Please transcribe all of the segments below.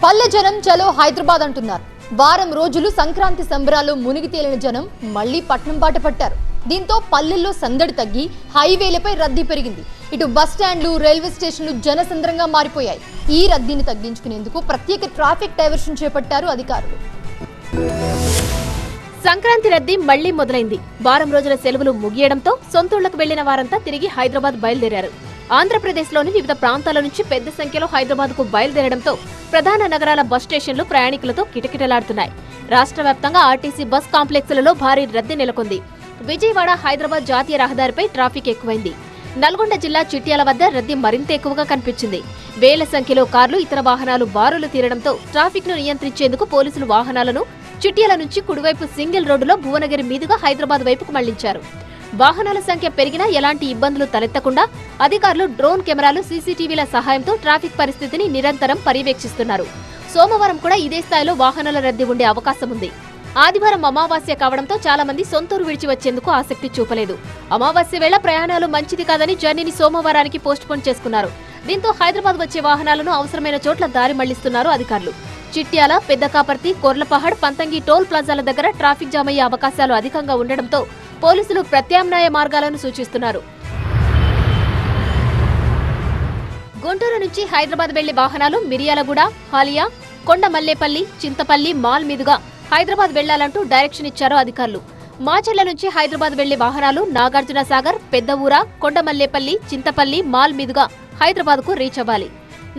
పల్లె జనం చలో హైదరాబాద్ అంటున్నారు. వారం రోజులు సంక్రాంతి సంబరాల్లో మునిగి తేలిన జనం మళ్లీ పట్నం బాట పట్టారు. దీంతో పల్లెల్లో సందడి తగ్గి హైవేలపై రద్దీ పెరిగింది. ఇటు బస్ స్టాండ్లు, రైల్వే స్టేషన్లు జనసంద్రంగా మారిపోయాయి. ఈ రద్దీని తగ్గించుకునేందుకు ప్రత్యేక ట్రాఫిక్ డైవర్షన్ చేపట్టారు అధికారులు. సంక్రాంతి రద్దీ మళ్లీ మొదలైంది. వారం రోజుల సెలవులు ముగియడంతో సొంతూళ్లకు వెళ్లిన వారంతా తిరిగి హైదరాబాద్ బయలుదేరారు. ఆంధ్రప్రదేశ్లోని వివిధ ప్రాంతాల నుంచి పెద్ద సంఖ్యలో హైదరాబాద్కు బయలుదేరడంతో ప్రధాన నగరాల బస్ స్టేషన్లు ప్రయాణికులతో కిటకిటలాడుతున్నాయి. రాష్ట్ర వ్యాప్తంగా ఆర్టీసీ బస్ కాంప్లెక్స్లలో భారీ రద్దీ నెలకొంది. విజయవాడ హైదరాబాద్ జాతీయ రహదారిపై ట్రాఫిక్ ఎక్కువైంది. నల్గొండ జిల్లా చిట్యాల వద్ద రద్దీ మరింత ఎక్కువగా కనిపించింది. వేల సంఖ్యలో కార్లు, ఇతర వాహనాలు బారులు తీరడంతో ట్రాఫిక్ ను నియంత్రించేందుకు పోలీసులు వాహనాలను చిట్యాల నుంచి కుడివైపు సింగిల్ రోడ్డులో భువనగిరి మీదుగా హైదరాబాద్ వైపుకు మళ్లించారు. వాహనాల సంఖ్య పెరిగినా ఎలాంటి ఇబ్బందులు తలెత్తకుండా అధికారులు డ్రోన్ కెమెరాలు, సీసీటీవీల సహాయంతో ట్రాఫిక్ పరిస్థితిని నిరంతరం పర్యవేక్షిస్తున్నారు. సోమవారం కూడా ఇదే స్థాయిలో వాహనాల రద్దీ ఉండే అవకాశం ఉంది. ఆదివారం అమావాస్య కావడంతో చాలా మంది సొంతూరు విడిచి వచ్చేందుకు ఆసక్తి చూపలేదు. అమావాస్య వేళ ప్రయాణాలు మంచిది కాదని జర్నీని సోమవారానికి పోస్ట్పోన్ చేసుకున్నారు. దీంతో హైదరాబాద్ వచ్చే వాహనాలను అవసరమైన చోట్ల దారి మళ్లిస్తున్నారు అధికారులు. చిట్యాల, పెద్దకాపర్తి, కొర్లపహాడ్, పంతంగి టోల్ ప్లాజాల దగ్గర ట్రాఫిక్ జామ్ అయ్యే అవకాశాలు అధికంగా ఉండడంతో పోలీసులు ప్రత్యామ్నాయ మార్గాలను సూచిస్తున్నారు. గుంటూరు నుంచి హైదరాబాద్ వెళ్లే వాహనాలు మిర్యాలగూడ, హాలియా, కొండమల్లేపల్లి, చింతపల్లి, మాల్ మీదుగా హైదరాబాద్ వెళ్లాలంటూ డైరెక్షన్ ఇచ్చారు అధికారులు. మాచర్ల నుంచి హైదరాబాద్ వెళ్లే వాహనాలు నాగార్జున సాగర్, పెద్దఊర, కొండమల్లేపల్లి, చింతపల్లి, మాల్ మీదుగా హైదరాబాద్ కు రీచ్ అవ్వాలి.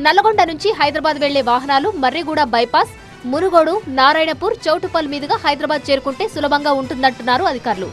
నల్గొండ నుంచి హైదరాబాద్ వెళ్లే వాహనాలు మర్రిగూడ బైపాస్, మునుగోడు, నారాయణపూర్, చౌటుపల్ మీదుగా హైదరాబాద్ చేరుకుంటే సులభంగా ఉంటుందంటున్నారు అధికారులు.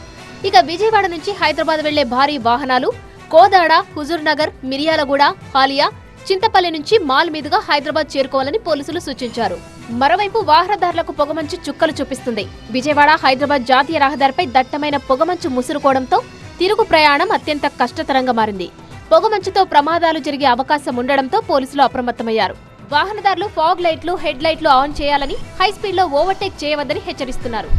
ఇక విజయవాడ నుంచి హైదరాబాద్ వెళ్లే భారీ వాహనాలు కోదాడ, హుజూర్ నగర్, మిర్యాలగూడ, హాలియా, చింతపల్లి నుంచి మాల్ మీదుగా హైదరాబాద్ చేరుకోవాలని పోలీసులు సూచించారు. మరోవైపు వాహనదారులకు పొగమంచు చుక్కలు చూపిస్తుంది. విజయవాడ హైదరాబాద్ జాతీయ రహదారిపై దట్టమైన పొగమంచు ముసురుకోవడంతో తిరుగు ప్రయాణం అత్యంత కష్టతరంగా మారింది. పొగమంచుతో ప్రమాదాలు జరిగే అవకాశం ఉండడంతో పోలీసులు అప్రమత్తమయ్యారు. వాహనదారులు ఫాగ్ లైట్లు, హెడ్ లైట్లు ఆన్ చేయాలని, హై స్పీడ్లో ఓవర్టేక్ చేయవద్దని హెచ్చరిస్తున్నారు.